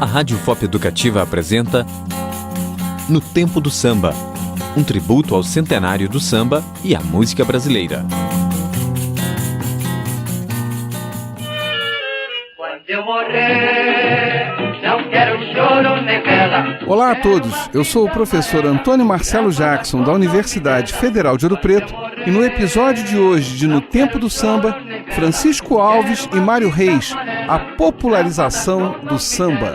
A Rádio FOP Educativa apresenta No Tempo do Samba, um tributo ao centenário do samba e à música brasileira. Quando eu morrer, não quero choro nem vela. Olá a todos, eu sou o professor Antônio Marcelo Jackson, da Universidade Federal de Ouro Preto, e no episódio de hoje de No Tempo do Samba, Francisco Alves e Mário Reis, a popularização do samba.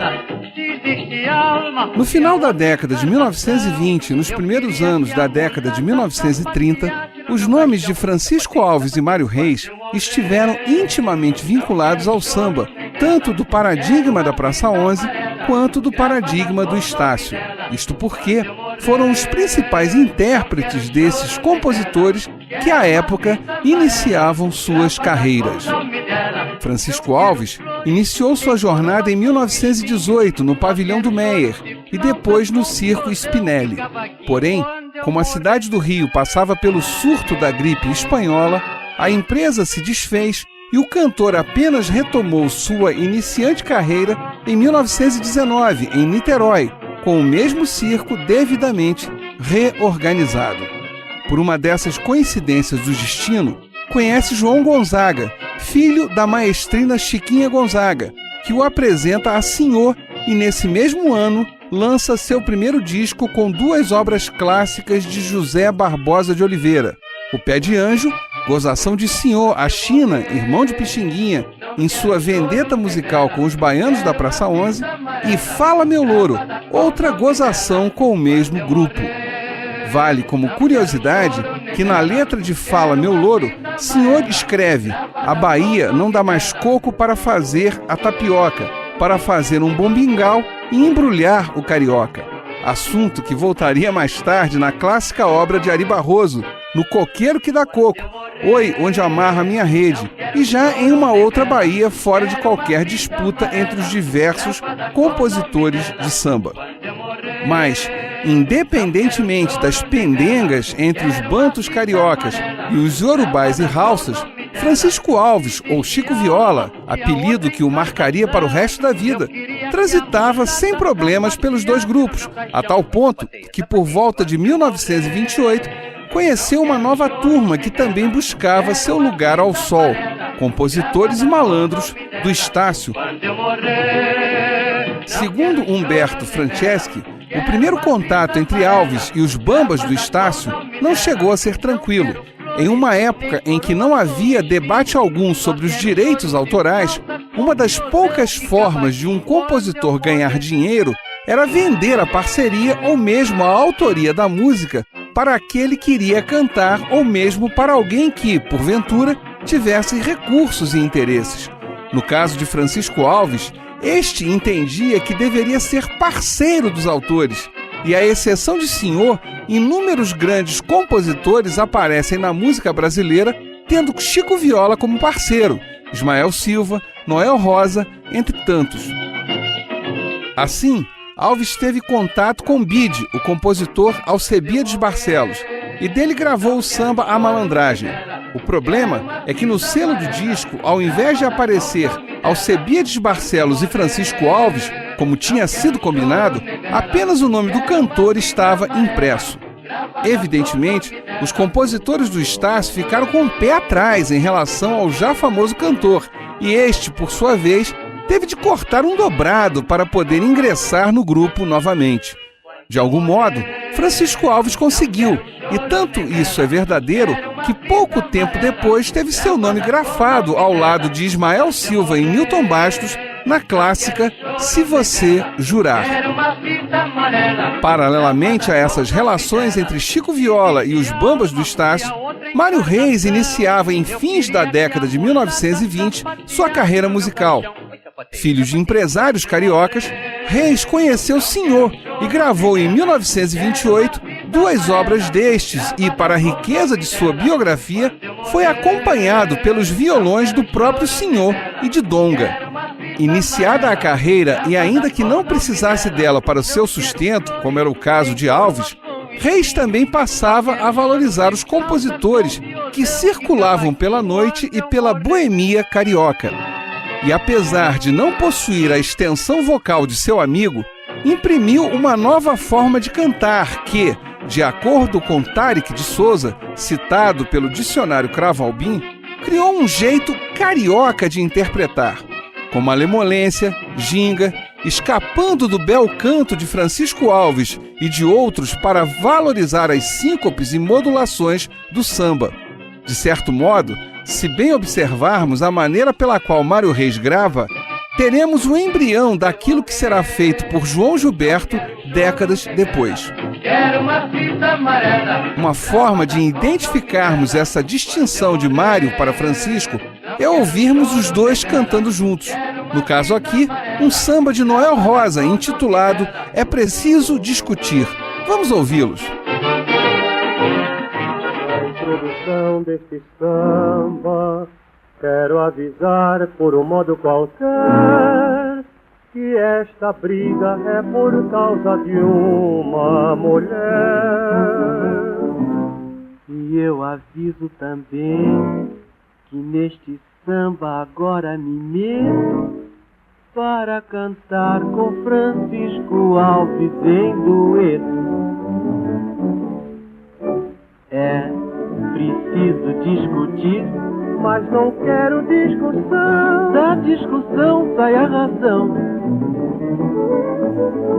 No final da década de 1920 e nos primeiros anos da década de 1930, os nomes de Francisco Alves e Mário Reis estiveram intimamente vinculados ao samba, tanto do paradigma da Praça 11 quanto do paradigma do Estácio. Isto porque foram os principais intérpretes desses compositores que, à época, iniciavam suas carreiras. Francisco Alves iniciou sua jornada em 1918 no Pavilhão do Meyer e depois no Circo Spinelli. Porém, como a cidade do Rio passava pelo surto da gripe espanhola, a empresa se desfez e o cantor apenas retomou sua iniciante carreira em 1919, em Niterói, com o mesmo circo devidamente reorganizado. Por uma dessas coincidências do destino, conhece João Gonzaga, filho da maestrina Chiquinha Gonzaga, que o apresenta a Senhor e, nesse mesmo ano, lança seu primeiro disco com duas obras clássicas de José Barbosa de Oliveira: O Pé de Anjo, gozação de Senhor, a China, irmão de Pixinguinha, em sua vendeta musical com os baianos da Praça 11, e Fala Meu Louro, outra gozação com o mesmo grupo. Vale como curiosidade que na letra de Fala Meu Louro, Senhor escreve: a Bahia não dá mais coco para fazer a tapioca, para fazer um bombingal e embrulhar o carioca. Assunto que voltaria mais tarde na clássica obra de Ari Barroso, No Coqueiro que Dá Coco, Oi, onde amarra minha rede, e já em uma outra Bahia fora de qualquer disputa entre os diversos compositores de samba. Mas, independentemente das pendengas entre os bantus cariocas e os iorubais e halsas, Francisco Alves, ou Chico Viola, apelido que o marcaria para o resto da vida, transitava sem problemas pelos dois grupos, a tal ponto que, por volta de 1928, conheceu uma nova turma que também buscava seu lugar ao sol, compositores e malandros do Estácio. Segundo Humberto Franceschi, o primeiro contato entre Alves e os bambas do Estácio não chegou a ser tranquilo. Em uma época em que não havia debate algum sobre os direitos autorais, uma das poucas formas de um compositor ganhar dinheiro era vender a parceria ou mesmo a autoria da música para aquele que iria cantar ou mesmo para alguém que, porventura, tivesse recursos e interesses. No caso de Francisco Alves, este entendia que deveria ser parceiro dos autores, e à exceção de Senhor, inúmeros grandes compositores aparecem na música brasileira tendo Chico Viola como parceiro, Ismael Silva, Noel Rosa, entre tantos. Assim, Alves teve contato com Bide, o compositor Alcebiades Barcelos, e dele gravou o samba A Malandragem. O problema é que no selo do disco, ao invés de aparecer Alcebiades Barcelos e Francisco Alves, como tinha sido combinado, apenas o nome do cantor estava impresso. Evidentemente, os compositores do Estácio ficaram com o pé atrás em relação ao já famoso cantor, e este, por sua vez, teve de cortar um dobrado para poder ingressar no grupo novamente. De algum modo, Francisco Alves conseguiu, e tanto isso é verdadeiro que pouco tempo depois teve seu nome grafado ao lado de Ismael Silva e Newton Bastos na clássica Se Você Jurar. Paralelamente a essas relações entre Chico Viola e os bambas do Estácio, Mário Reis iniciava em fins da década de 1920 sua carreira musical. Filho de empresários cariocas, Reis conheceu Senhor e gravou em 1928 duas obras destes e, para a riqueza de sua biografia, foi acompanhado pelos violões do próprio Senhor e de Donga. Iniciada a carreira e ainda que não precisasse dela para o seu sustento, como era o caso de Alves, Reis também passava a valorizar os compositores que circulavam pela noite e pela boemia carioca. e, apesar de não possuir a extensão vocal de seu amigo, imprimiu uma nova forma de cantar que, de acordo com Tarek de Souza, citado pelo dicionário Cravo-Albim, criou um jeito carioca de interpretar, com malemolência, ginga, escapando do bel canto de Francisco Alves e de outros para valorizar as síncopes e modulações do samba. De certo modo, se bem observarmos a maneira pela qual Mário Reis grava, teremos o embrião daquilo que será feito por João Gilberto décadas depois. Quero uma fita amarela. Uma forma de identificarmos essa distinção de Mário para Francisco é ouvirmos os dois cantando juntos. No caso aqui, um samba de Noel Rosa intitulado É Preciso Discutir. Vamos ouvi-los. Na introdução deste samba, quero avisar por um modo qualquer que esta briga é por causa de uma mulher. E eu aviso também que neste samba agora me meto para cantar com Francisco Alves em dueto. É preciso discutir, mas não quero discussão. Da discussão sai a razão.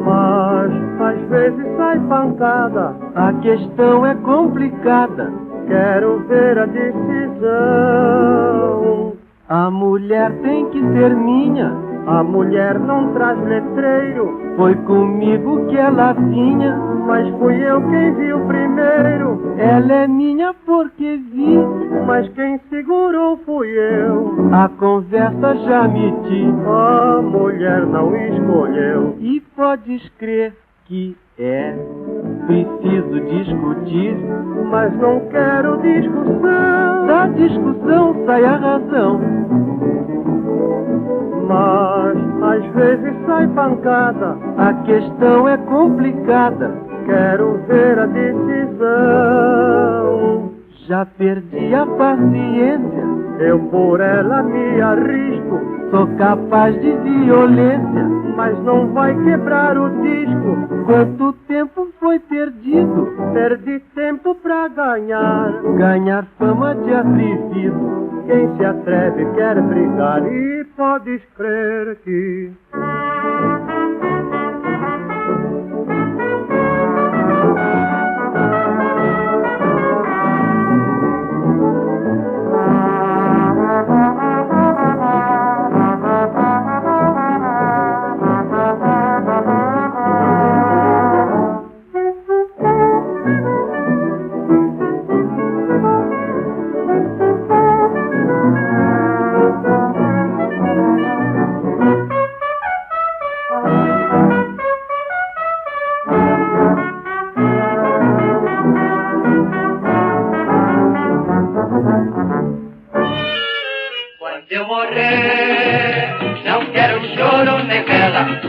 Mas às vezes sai pancada. A questão é complicada. Quero ver a decisão. A mulher tem que ser minha. A mulher não traz letreiro. Foi comigo que ela vinha, mas fui eu quem viu primeiro. Ela é minha porque vi, mas quem segurou fui eu. A conversa já medi. A mulher não escolheu. E podes crer que é preciso discutir, mas não quero discussão. Da discussão sai a razão. Mas às vezes sai pancada. A questão é complicada. Quero ver a decisão. Já perdi a paciência. Eu por ela me arrisco. Sou capaz de violência, mas não vai quebrar o disco. Quanto tempo foi perdido? Perdi tempo pra ganhar. Ganhar fama de atrevido. Quem se atreve quer brigar. E podes crer que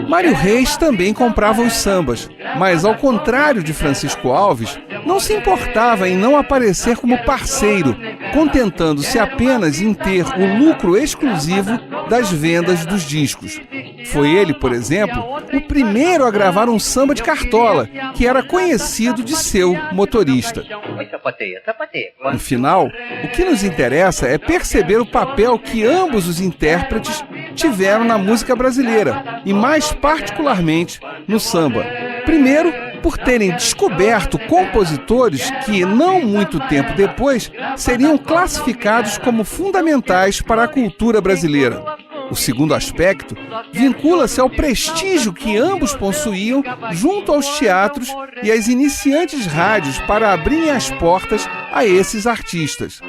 Mário Reis também comprava os sambas, mas ao contrário de Francisco Alves, não se importava em não aparecer como parceiro, contentando-se apenas em ter o lucro exclusivo das vendas dos discos. Foi ele, por exemplo, o primeiro a gravar um samba de Cartola, que era conhecido de seu motorista. No final, o que nos interessa é perceber o papel que ambos os intérpretes tiveram na música brasileira, e mais particularmente no samba. Primeiro, por terem descoberto compositores que, não muito tempo depois, seriam classificados como fundamentais para a cultura brasileira. O segundo aspecto vincula-se ao prestígio que ambos possuíam junto aos teatros e às iniciantes rádios para abrirem as portas a esses artistas.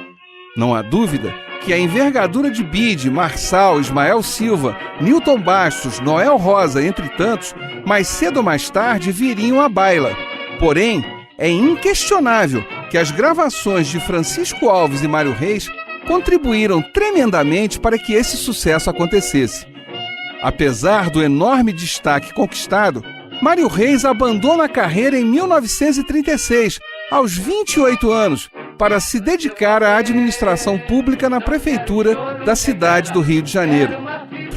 Não há dúvida que a envergadura de Bide, Marçal, Ismael Silva, Newton Bastos, Noel Rosa, entre tantos, mais cedo ou mais tarde viriam à baila. Porém, é inquestionável que as gravações de Francisco Alves e Mário Reis contribuíram tremendamente para que esse sucesso acontecesse. Apesar do enorme destaque conquistado, Mário Reis abandona a carreira em 1936, aos 28 anos, para se dedicar à administração pública na prefeitura da cidade do Rio de Janeiro.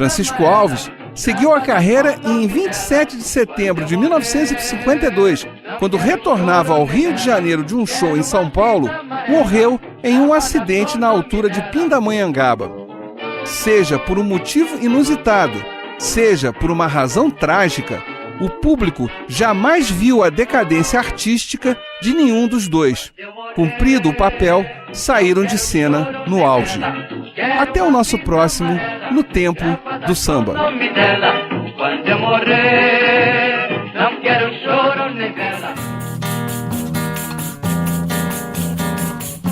Francisco Alves seguiu a carreira e em 27 de setembro de 1952, quando retornava ao Rio de Janeiro de um show em São Paulo, morreu em um acidente na altura de Pindamonhangaba. Seja por um motivo inusitado, seja por uma razão trágica, o público jamais viu a decadência artística de nenhum dos dois. Cumprido o papel, saíram de cena no auge. Até o nosso próximo No Tempo do Samba. Quando eu morrer, não quero choro nem vela.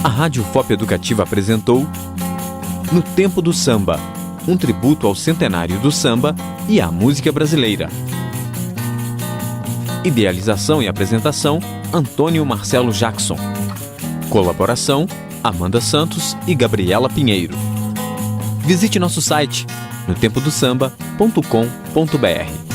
A Rádio FOP Educativa apresentou No Tempo do Samba, um tributo ao centenário do samba e à música brasileira. Idealização e apresentação, Antônio Marcelo Jackson. Colaboração, Amanda Santos e Gabriela Pinheiro. Visite nosso site notempodosamba.com.br.